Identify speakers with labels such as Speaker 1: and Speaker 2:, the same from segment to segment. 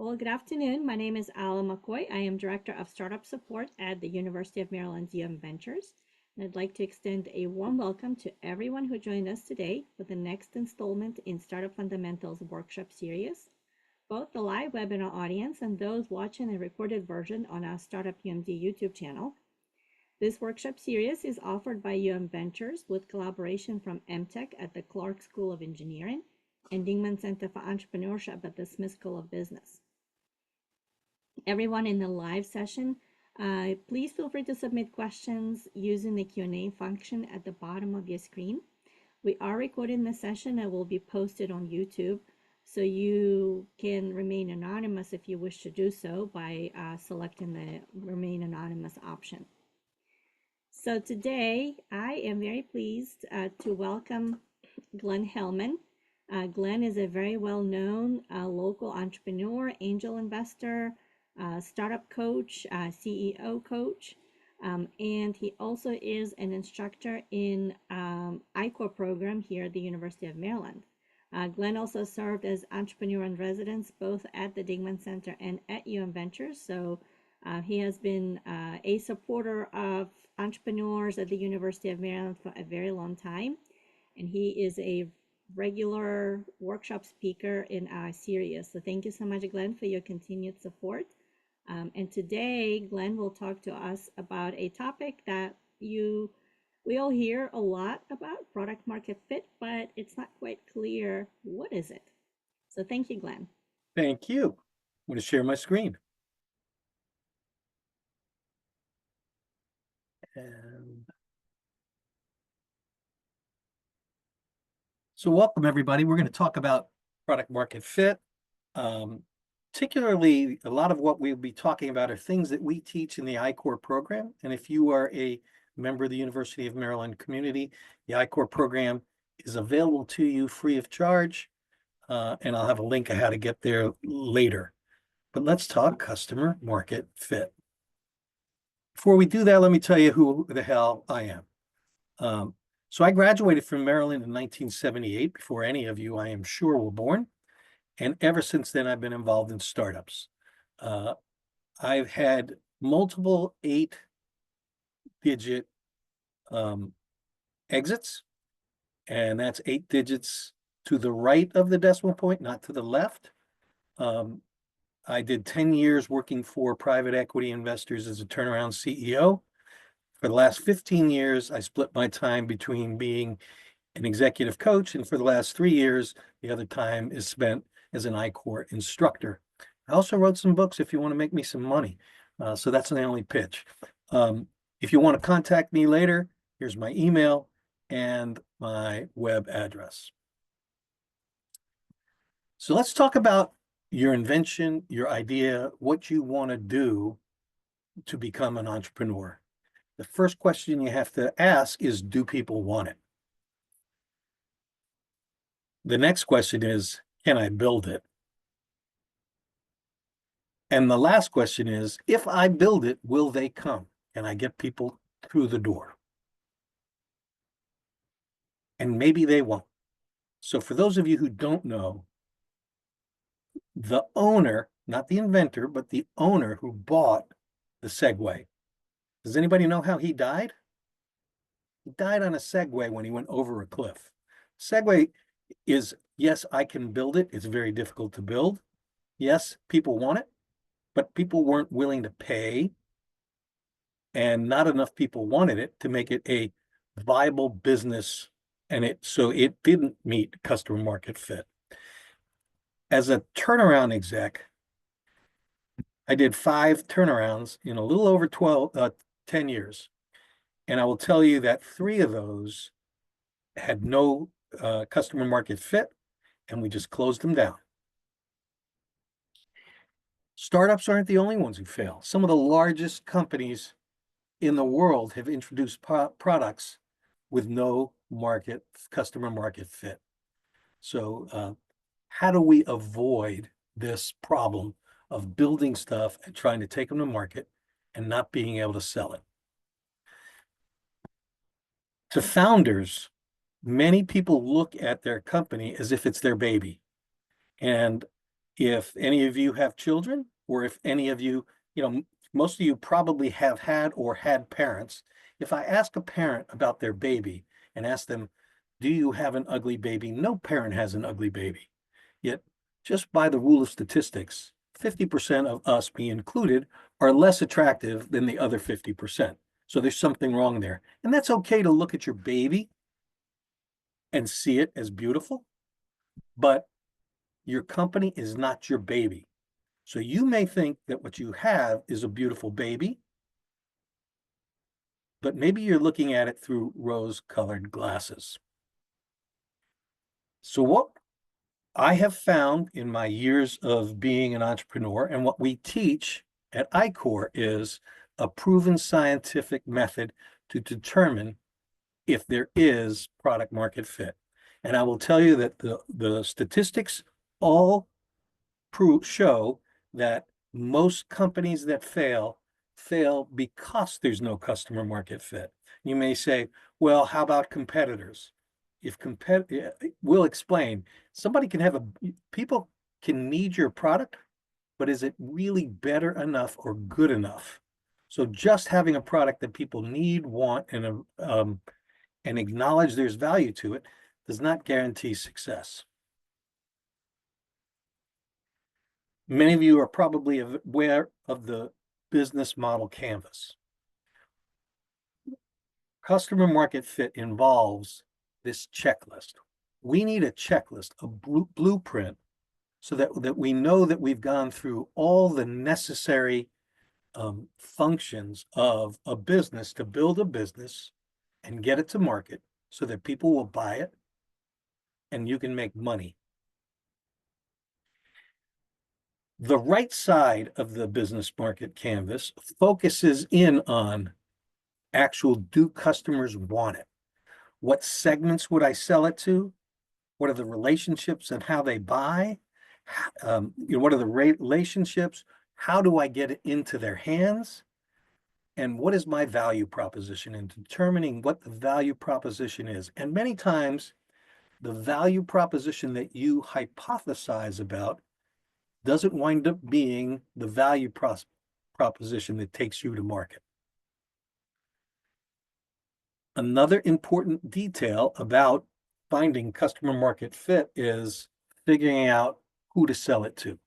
Speaker 1: Well, good afternoon. My name is Alan McCoy. I am Director of Startup Support at the University of Maryland's Ventures. And I'd like to extend a warm welcome to everyone who joined us today for the next installment in Startup Fundamentals workshop series. Both the live webinar audience and those watching a recorded version on our Startup UMD YouTube channel. This workshop series is offered by Ventures with collaboration from MTech at the Clark School of Engineering and Dingman Center for Entrepreneurship at the Smith School of Business. Everyone in the live session, please feel free to submit questions using the Q&A function at the bottom of your screen. We are recording the session and will be posted on YouTube, so you can remain anonymous if you wish to do so by selecting the Remain Anonymous option. So today, I am very pleased to welcome Glen Hellman. Glen is a very well-known local entrepreneur, angel investor, startup coach, CEO coach, and he also is an instructor in I-Corps program here at the University of Maryland. Glen also served as entrepreneur in residence both at the Dingman Center and at Ventures, so he has been a supporter of entrepreneurs at the University of Maryland for a very long time, and he is a regular workshop speaker in our series. So thank you so much, Glen, for your continued support. And today, Glen will talk to us about a topic that we all hear a lot about, product market fit, but it's not quite clear what is it. So thank you, Glen.
Speaker 2: Thank you. I'm going to share my screen. And so welcome, everybody. We're going to talk about product market fit. Particularly, a lot of what we'll be talking about are things that we teach in the I-Corps program. And if you are a member of the University of Maryland community, the I-Corps program is available to you free of charge. And I'll have a link of how to get there later. But let's talk customer market fit. Before we do that, let me tell you who the hell I am. So I graduated from Maryland in 1978, before any of you, I am sure, were born. And ever since then, I've been involved in startups. I've had multiple 8-digit exits, and that's 8 digits to the right of the decimal point, not to the left. I did 10 years working for private equity investors as a turnaround CEO. For the last 15 years, I split my time between being an executive coach, and for the last 3 years, the other time is spent as an I-Corps instructor. I also wrote some books if you want to make me some money. So that's the only pitch. If you want to contact me later, here's my email and my web address. So let's talk about your invention, your idea, what you want to do to become an entrepreneur. The first question you have to ask is, do people want it? The next question is, can I build it? And the last question is, if I build it, will they come? Can I get people through the door? And maybe they won't. So for those of you who don't know, the owner, not the inventor, but the owner who bought the Segway, does anybody know how he died? He died on a Segway when he went over a cliff. Segway is, yes, I can build it. It's very difficult to build. Yes, people want it, but people weren't willing to pay, and not enough people wanted it to make it a viable business, and so it didn't meet customer market fit. As a turnaround exec, I did 5 turnarounds in a little over 10 years. And I will tell you that 3 of those had no customer market fit, and we just closed them down. Startups aren't the only ones who fail. Some of the largest companies in the world have introduced products with no customer market fit. So how do we avoid this problem of building stuff and trying to take them to market and not being able to sell it? To founders, many people look at their company as if it's their baby. And If any of you have children, or if any of you, most of you probably have had or had parents. If I ask a parent about their baby and ask them, do you have an ugly baby? No parent has an ugly baby. Yet, just by the rule of statistics, 50% of us, me included, are less attractive than the other 50%. So there's something wrong there. And that's okay to look at your baby and see it as beautiful, but your company is not your baby. So you may think that what you have is a beautiful baby, but maybe you're looking at it through rose-colored glasses. So what I have found in my years of being an entrepreneur, and what we teach at iCore, is a proven scientific method to determine if there is product market fit. And I will tell you that the statistics all show that most companies that fail because there's no customer market fit. You may say, well, how about competitors? If we'll explain, people can need your product, but is it really better enough or good enough? So just having a product that people need, want, and acknowledge there's value to it does not guarantee success. Many of you are probably aware of the business model canvas. Customer market fit involves this checklist. We need a checklist, a blueprint, so that we know that we've gone through all the necessary functions of a business to build a business and get it to market so that people will buy it and you can make money. The right side of the business market canvas focuses in on do customers want it? What segments would I sell it to? What are the relationships and how they buy? What are the relationships? How do I get it into their hands? And what is my value proposition in determining what the value proposition is? And many times, the value proposition that you hypothesize about doesn't wind up being the value proposition that takes you to market. Another important detail about finding customer market fit is figuring out who to sell it to.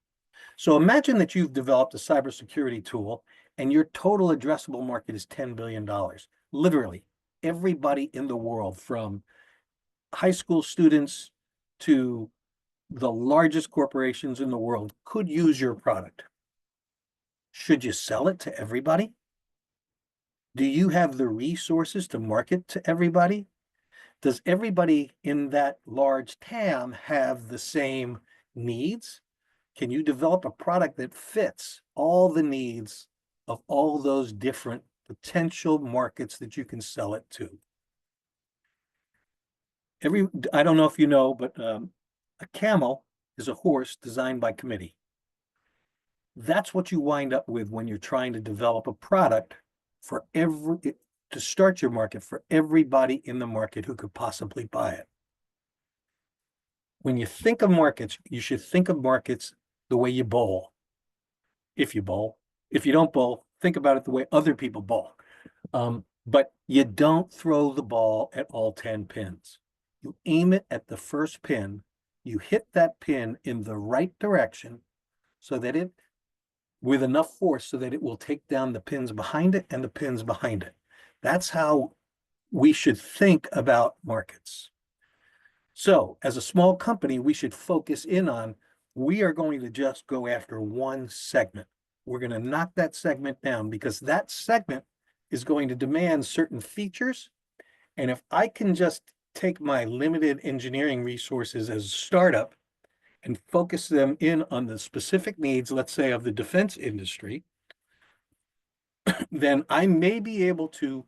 Speaker 2: So imagine that you've developed a cybersecurity tool and your total addressable market is $10 billion. Literally, everybody in the world, from high school students to the largest corporations in the world, could use your product. Should you sell it to everybody? Do you have the resources to market to everybody? Does everybody in that large TAM have the same needs? Can you develop a product that fits all the needs of all those different potential markets that you can sell it to? I don't know if you know, but a camel is a horse designed by committee. That's what you wind up with when you're trying to develop a product to start your market for everybody in the market who could possibly buy it. When you think of markets, you should think of markets the way you bowl. If you bowl. If you don't bowl, think about it the way other people bowl. But you don't throw the ball at all 10 pins. You aim it at the first pin. You hit that pin in the right direction so that with enough force so that it will take down the pins behind it and the pins behind it. That's how we should think about markets. So as a small company, we should focus in on, we are going to just go after one segment. We're going to knock that segment down because that segment is going to demand certain features. And if I can just take my limited engineering resources as a startup and focus them in on the specific needs, let's say, of the defense industry, then I may be able to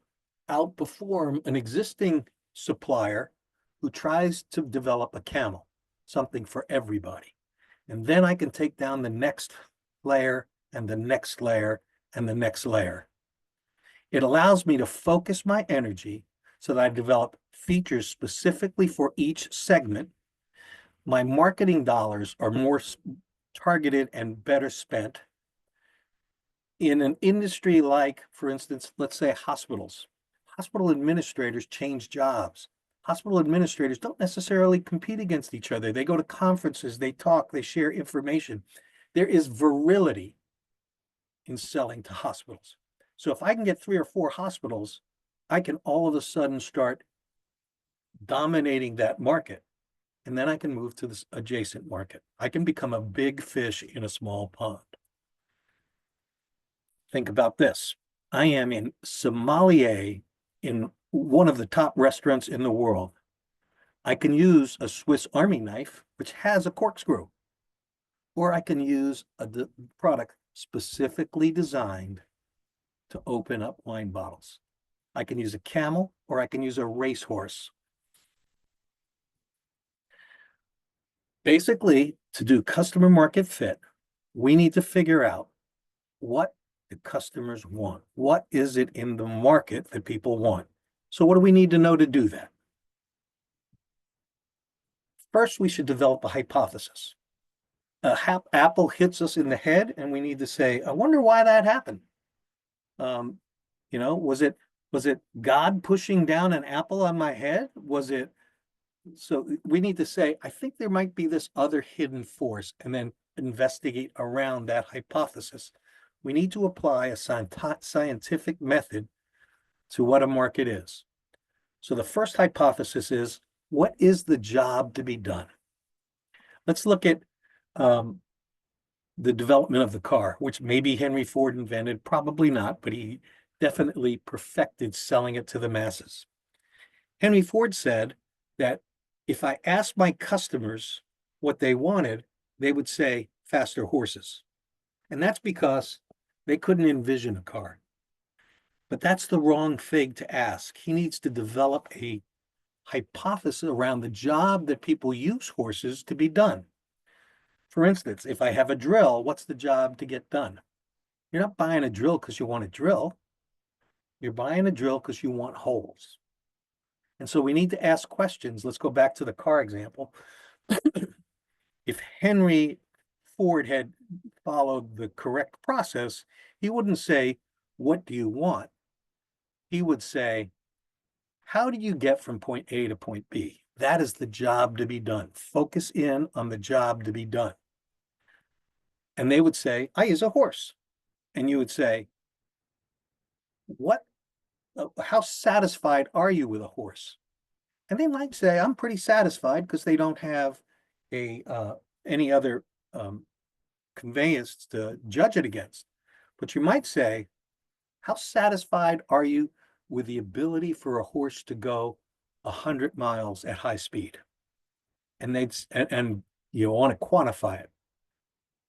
Speaker 2: outperform an existing supplier who tries to develop a camel, something for everybody. And then I can take down the next layer and the next layer and the next layer. It allows me to focus my energy so that I develop features specifically for each segment. My marketing dollars are more targeted and better spent in an industry like, for instance, let's say hospitals. Hospital administrators change jobs. Hospital administrators don't necessarily compete against each other. They go to conferences, they talk, they share information. There is virility in selling to hospitals. So if I can get 3 or 4 hospitals, I can all of a sudden start dominating that market. And then I can move to this adjacent market. I can become a big fish in a small pond. Think about this. I am in sommelier in one of the top restaurants in the world. I can use a Swiss Army knife, which has a corkscrew, or I can use a product specifically designed to open up wine bottles. I can use a camel, or I can use a racehorse. Basically, to do customer market fit, we need to figure out what the customers want. What is it in the market that people want? So what do we need to know to do that? First, we should develop a hypothesis. Apple hits us in the head, and we need to say, I wonder why that happened. Was it God pushing down an apple on my head? So we need to say, I think there might be this other hidden force, and then investigate around that hypothesis. We need to apply a scientific method to what a market is. So the first hypothesis is, what is the job to be done? Let's look at the development of the car, which maybe Henry Ford invented, probably not, but he definitely perfected selling it to the masses. Henry Ford said that if I asked my customers what they wanted, they would say faster horses. And that's because they couldn't envision a car. But that's the wrong thing to ask. He needs to develop a hypothesis around the job that people use horses to be done. For instance, if I have a drill, what's the job to get done? You're not buying a drill because you want to drill. You're buying a drill because you want holes. And so we need to ask questions. Let's go back to the car example. If Henry Ford had followed the correct process, he wouldn't say, what do you want? He would say, how do you get from point A to point B? That is the job to be done. Focus in on the job to be done. And they would say, I use a horse. And you would say, how satisfied are you with a horse? And they might say, I'm pretty satisfied, because they don't have any other conveyance to judge it against. But you might say, how satisfied are you with the ability for a horse to go 100 miles at high speed? And you want to quantify it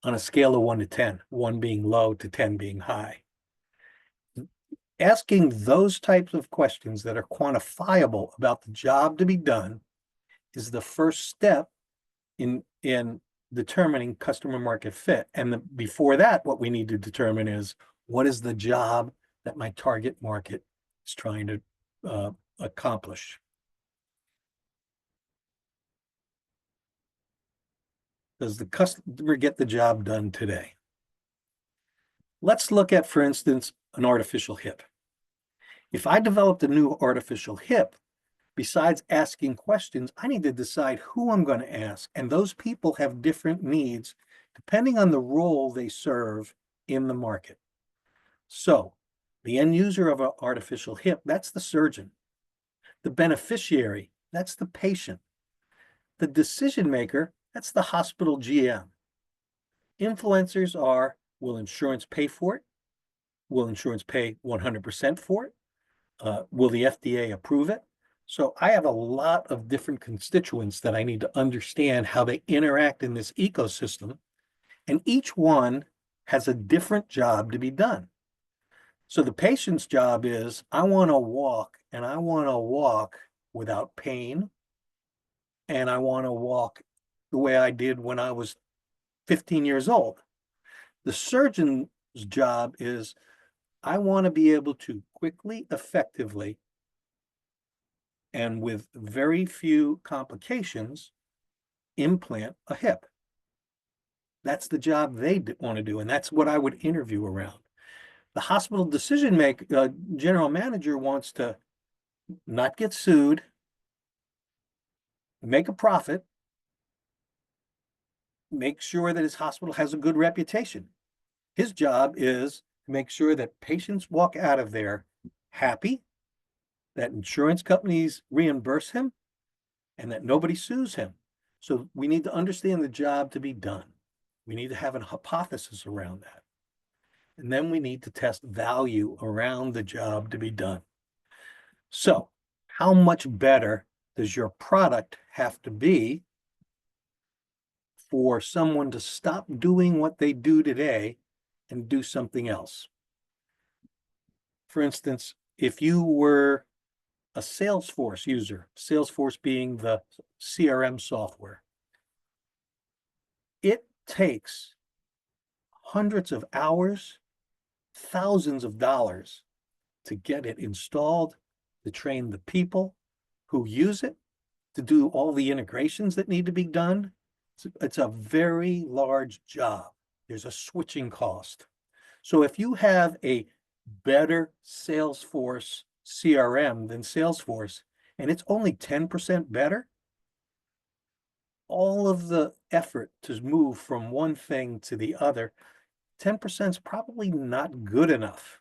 Speaker 2: on a scale of 1 to 10, 1 being low to 10 being high. Asking those types of questions that are quantifiable about the job to be done is the first step in determining customer market fit. And before that, what we need to determine is, what is the job that my target market is trying to accomplish? Does the customer get the job done today? Let's look at, for instance, an artificial hip. If I developed a new artificial hip, besides asking questions, I need to decide who I'm going to ask. And those people have different needs depending on the role they serve in the market. So the end user of an artificial hip, that's the surgeon. The beneficiary, that's the patient. The decision maker, that's the hospital GM. Influencers are, will insurance pay for it? Will insurance pay 100% for it? Will the FDA approve it? So I have a lot of different constituents that I need to understand how they interact in this ecosystem. And each one has a different job to be done. So the patient's job is, I want to walk, and I want to walk without pain. And I want to walk the way I did when I was 15 years old. The surgeon's job is, I want to be able to quickly, effectively, and with very few complications, implant a hip. That's the job they want to do, and that's what I would interview around. The hospital decision maker, general manager wants to not get sued, make a profit, make sure that his hospital has a good reputation. His job is to make sure that patients walk out of there happy, that insurance companies reimburse him, and that nobody sues him. So we need to understand the job to be done. We need to have a hypothesis around that. And then we need to test value around the job to be done. So how much better does your product have to be for someone to stop doing what they do today and do something else? For instance, if you were a Salesforce user, Salesforce being the CRM software, it takes hundreds of hours, thousands of dollars to get it installed, to train the people who use it, to do all the integrations that need to be done. It's a very large job. There's a switching cost. So if you have a better Salesforce CRM than Salesforce, and it's only 10% better, all of the effort to move from one thing to the other, 10% is probably not good enough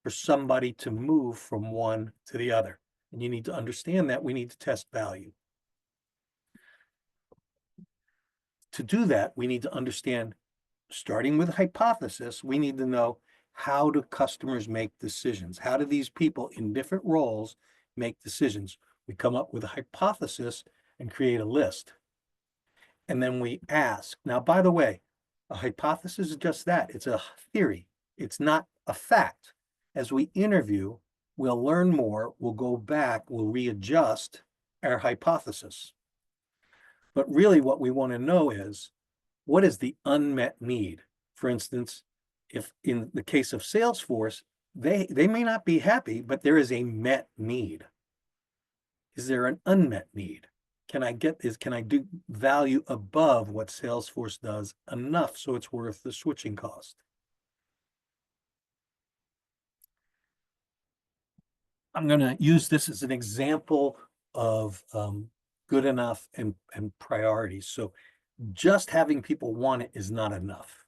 Speaker 2: for somebody to move from one to the other. And you need to understand that. We need to test value. To do that, we need to understand, starting with hypothesis, we need to know, how do customers make decisions? How do these people in different roles make decisions? We come up with a hypothesis and create a list. And then we ask. Now, by the way, a hypothesis is just that. It's a theory. It's not a fact. As we interview, we'll learn more, we'll go back, we'll readjust our hypothesis. But really what we want to know is, what is the unmet need? For instance, if in the case of Salesforce, they may not be happy, but there is a met need. Is there an unmet need? Can I do value above what Salesforce does enough so it's worth the switching cost? I'm going to use this as an example of good enough and priorities. So just having people want it is not enough.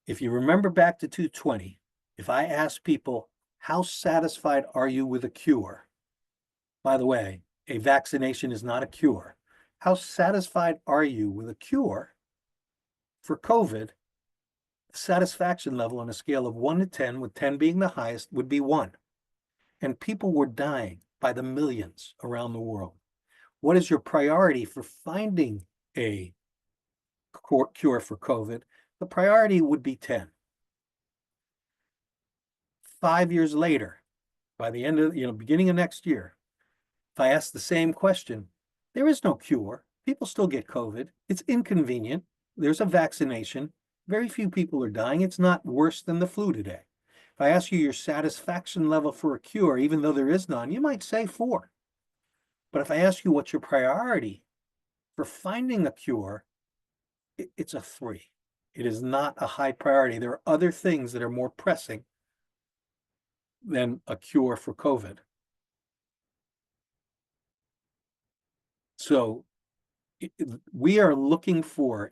Speaker 2: If you remember back to 220, if I ask people, how satisfied are you with a cure? By the way, a vaccination is not a cure. How satisfied are you with a cure for COVID? The satisfaction level on a scale of 1 to 10, with 10 being the highest, would be 1. And people were dying by the millions around the world. What is your priority for finding a cure for COVID? The priority would be 10. 5 years later, by the end of, beginning of next year, if I ask the same question, there is no cure. People still get COVID. It's inconvenient. There's a vaccination. Very few people are dying. It's not worse than the flu today. If I ask you your satisfaction level for a cure, even though there is none, you might say 4. But if I ask you what's your priority for finding a cure, it's a 3. It is not a high priority. There are other things that are more pressing than a cure for COVID. So we are looking for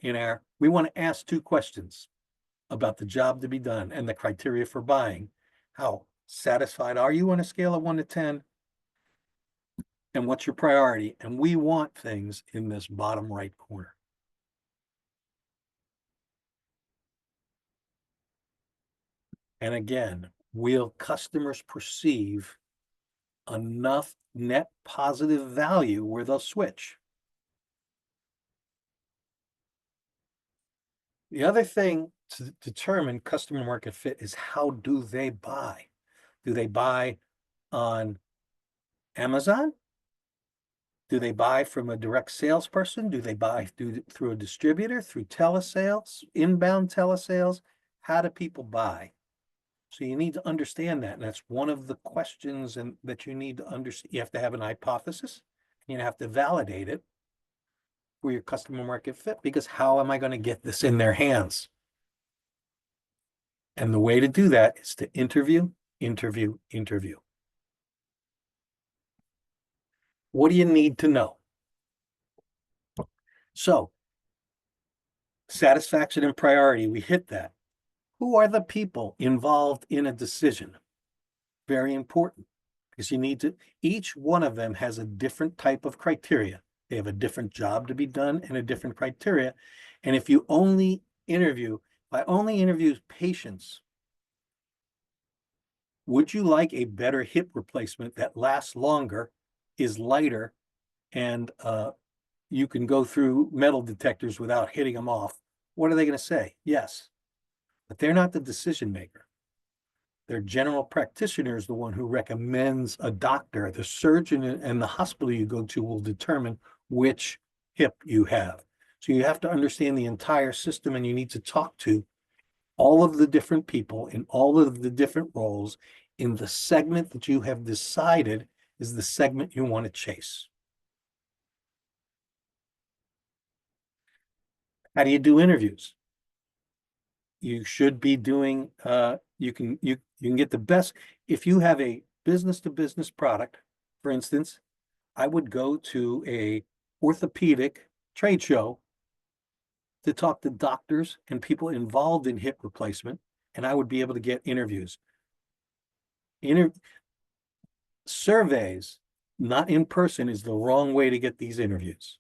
Speaker 2: we want to ask 2 questions about the job to be done and the criteria for buying. How satisfied are you on a scale of 1 to 10? And what's your priority? And we want things in this bottom right corner. And again, will customers perceive enough net positive value where they'll switch? The other thing to determine customer market fit is, how do they buy? Do they buy on Amazon? Do they buy from a direct salesperson? Do they buy through a distributor, through telesales, inbound telesales? How do people buy? So you need to understand that. And that's one of the questions that you need to understand. You have to have an hypothesis, and you have to validate it. for your customer market fit, because how am I going to get this in their hands? And the way to do that is to interview, interview, interview. What do you need to know? So, satisfaction and priority, we hit that. Who are the people involved in a decision? Very important, because you need to, each one of them has a different type of criteria. They have a different job to be done and a different criteria. And if you only interview, if I only interview patients, would you like a better hip replacement that lasts longer, is lighter, and you can go through metal detectors without hitting them off? What are they going to say? Yes, but they're not the decision maker. Their general practitioner is the one who recommends a doctor. The surgeon and the hospital you go to will determine which hip you have. So you have to understand the entire system, and you need to talk to all of the different people in all of the different roles in the segment that you have decided is the segment you want to chase. How do you do interviews? You should be doing, you can get the best. If you have a business to business product, for instance, I would go to a orthopedic trade show to talk to doctors and people involved in hip replacement, and I would be able to get interviews. Surveys, not in person, is the wrong way to get these interviews.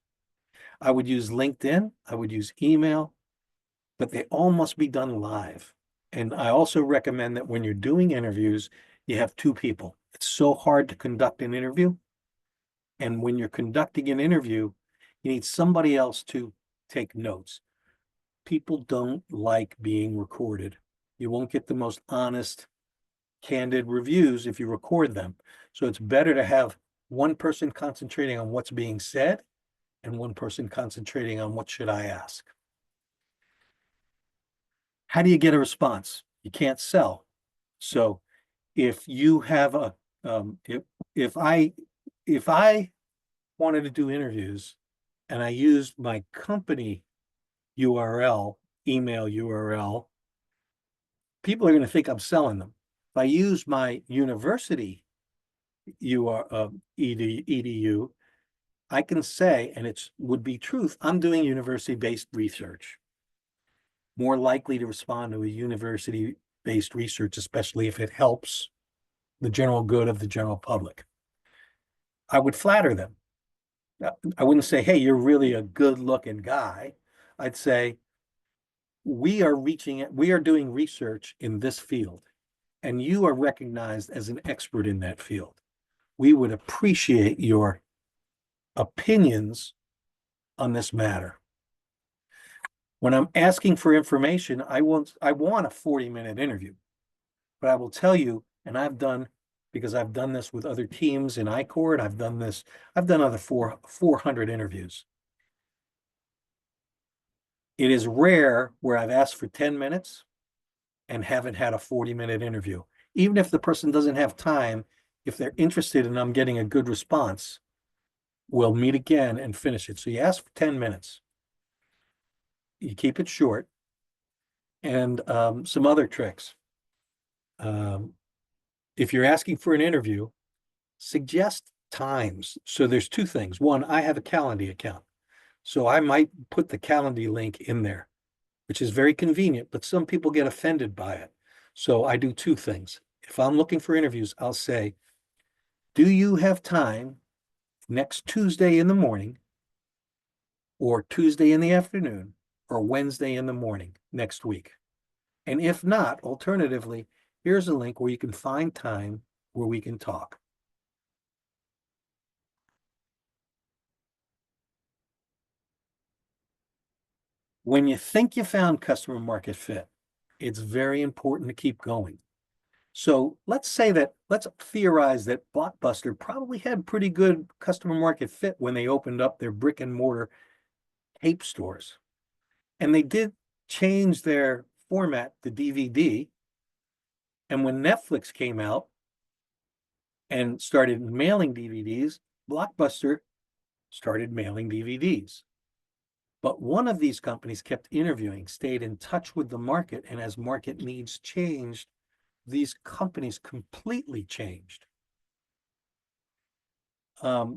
Speaker 2: I would use LinkedIn, I would use email, but they all must be done live. And I also recommend that when you're doing interviews, you have two people. It's so hard to conduct an interview. And when you're conducting an interview, you need somebody else to take notes. People don't like being recorded. You won't get the most honest, candid reviews if you record them. So it's better to have one person concentrating on what's being said and one person concentrating on what should I ask. How do you get a response? You can't sell. So if you have a, if I wanted to do interviews and I used my company URL, email URL, people are going to think I'm selling them. If I use my university edu, I can say, and it would be truth, I'm doing university-based research. More likely to respond to a university-based research, especially if it helps the general good of the general public. I would flatter them. I wouldn't say, hey, you're really a good-looking guy. I'd say, we are doing research in this field, and you are recognized as an expert in that field. We would appreciate your opinions on this matter. When I'm asking for information, I want a 40-minute interview, but I will tell you, and because I've done this with other teams in I-Core, I've done other 400 interviews. It is rare where I've asked for 10 minutes and haven't had a 40-minute interview. Even if the person doesn't have time, if they're interested and I'm getting a good response, we'll meet again and finish it. So you ask for 10 minutes. You keep it short. And some other tricks. If you're asking for an interview, suggest times. So there's two things. One, I have a Calendly account. So I might put the Calendly link in there, which is very convenient, but some people get offended by it. So I do two things. If I'm looking for interviews, I'll say, do you have time next Tuesday in the morning, or Tuesday in the afternoon, or Wednesday in the morning next week? And if not, alternatively, here's a link where you can find time where we can talk. When you think you found customer market fit, it's very important to keep going. So let's theorize that Blockbuster probably had pretty good customer market fit when they opened up their brick and mortar tape stores. And they did change their format to DVD. And when Netflix came out and started mailing DVDs, Blockbuster started mailing DVDs. But one of these companies kept interviewing, stayed in touch with the market, and as market needs changed, these companies completely changed. Blockbuster,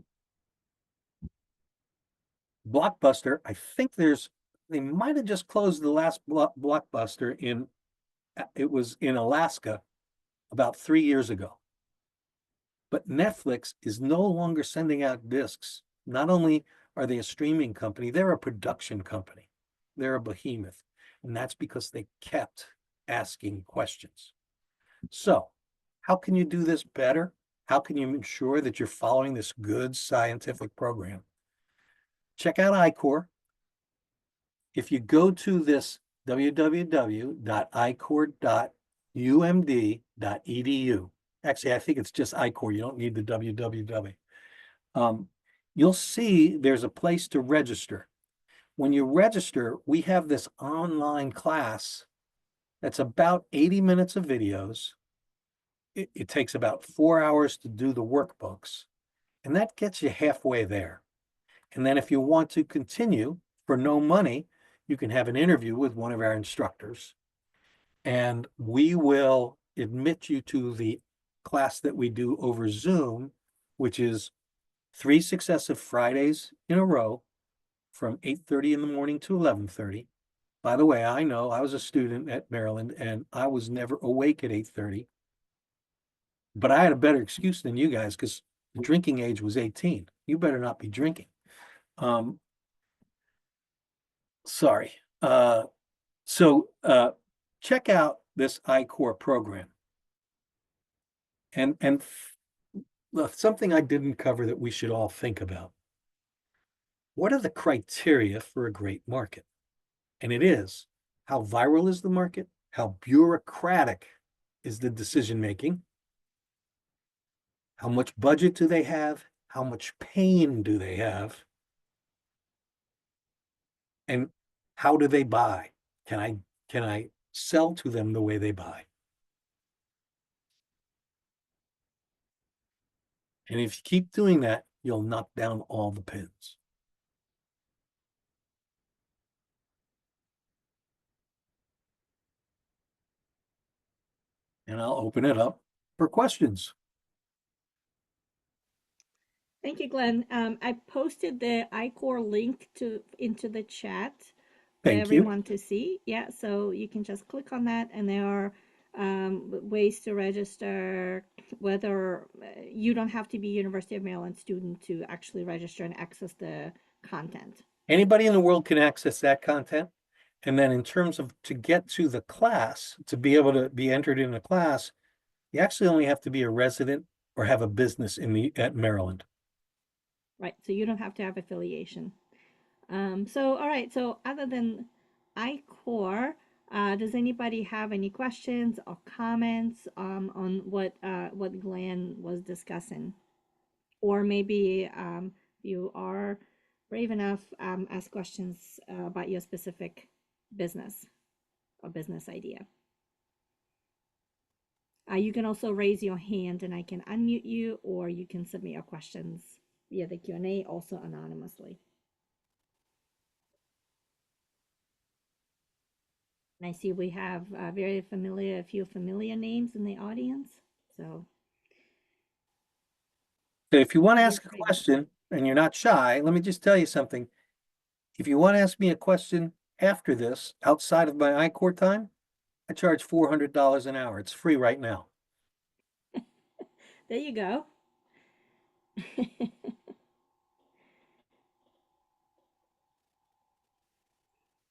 Speaker 2: I think they might have just closed the last Blockbuster it was in Alaska about 3 years ago. But Netflix is no longer sending out discs. Not only are they a streaming company, they're a production company. They're a behemoth. And that's because they kept asking questions. So, how can you do this better? How can you ensure that you're following this good scientific program? Check out I-Corps. If you go to this www.icorps.umd.edu, actually, I think it's just I-Corps. You don't need the www. You'll see there's a place to register. When you register, we have this online class that's about 80 minutes of videos. It takes about 4 hours to do the workbooks, and that gets you halfway there. And then if you want to continue for no money, you can have an interview with one of our instructors, and we will admit you to the class that we do over Zoom, which is 3 successive Fridays in a row from 8:30 in the morning to 11:30. By the way, I know I was a student at Maryland and I was never awake at 8:30, but I had a better excuse than you guys because the drinking age was 18. You better not be drinking. Sorry. So check out this I-Corps program. And something I didn't cover that we should all think about. What are the criteria for a great market? And it is, how viral is the market? How bureaucratic is the decision making? How much budget do they have? How much pain do they have? And how do they buy? Can I sell to them the way they buy? And if you keep doing that, you'll knock down all the pins. And I'll open it up for questions.
Speaker 1: Thank you, Glenn. I posted the I-Corps link into the chat for
Speaker 2: Thank you.
Speaker 1: everyone to see. Yeah, so you can just click on that, and there are ways to register. Whether you don't have to be a University of Maryland student to actually register and access the content.
Speaker 2: Anybody in the world can access that content. And then in terms of to get to the class, to be able to be entered in a class, you actually only have to be a resident or have a business at Maryland.
Speaker 1: Right, so you don't have to have affiliation. So, all right, so other than I-Corps, does anybody have any questions or comments on what Glenn was discussing? Or maybe you are brave enough, ask questions about your specific business or business idea. You can also raise your hand and I can unmute you, or you can submit your questions via the Q&A, also anonymously. And I see we have a few familiar names in the audience. So
Speaker 2: if you want to ask a question and you're not shy, let me just tell you something. If you want to ask me a question after this, outside of my I-Corps time, I charge $400 an hour. It's free right now.
Speaker 1: there you go.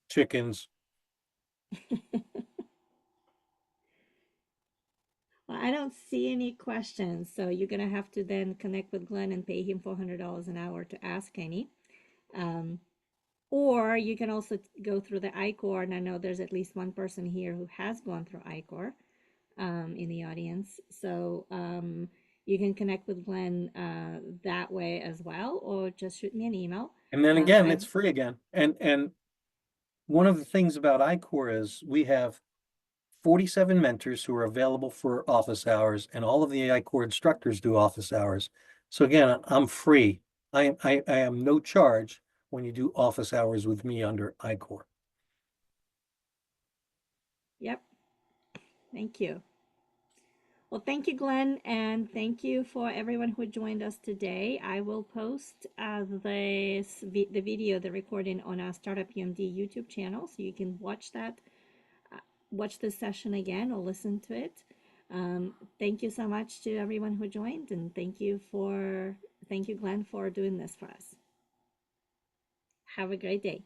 Speaker 2: Chickens.
Speaker 1: Well, I don't see any questions, so you're gonna have to then connect with Glenn and pay him $400 an hour to ask any. Or you can also go through the I-Corps, and I know there's at least one person here who has gone through I-Corps in the audience. So you can connect with Glenn that way as well, or just shoot me an email.
Speaker 2: And then again, it's free again. And one of the things about I-Corps is we have 47 mentors who are available for office hours, and all of the I-Corps instructors do office hours. So again, I'm free. I am no charge, when you do office hours with me under I-Corps.
Speaker 1: Yep. Thank you. Well, thank you, Glenn, and thank you for everyone who joined us today. I will post the video, the recording on our Startup UMD YouTube channel, so you can watch that, watch this session again or listen to it. Thank you so much to everyone who joined, and thank you, Glenn, for doing this for us. Have a great day.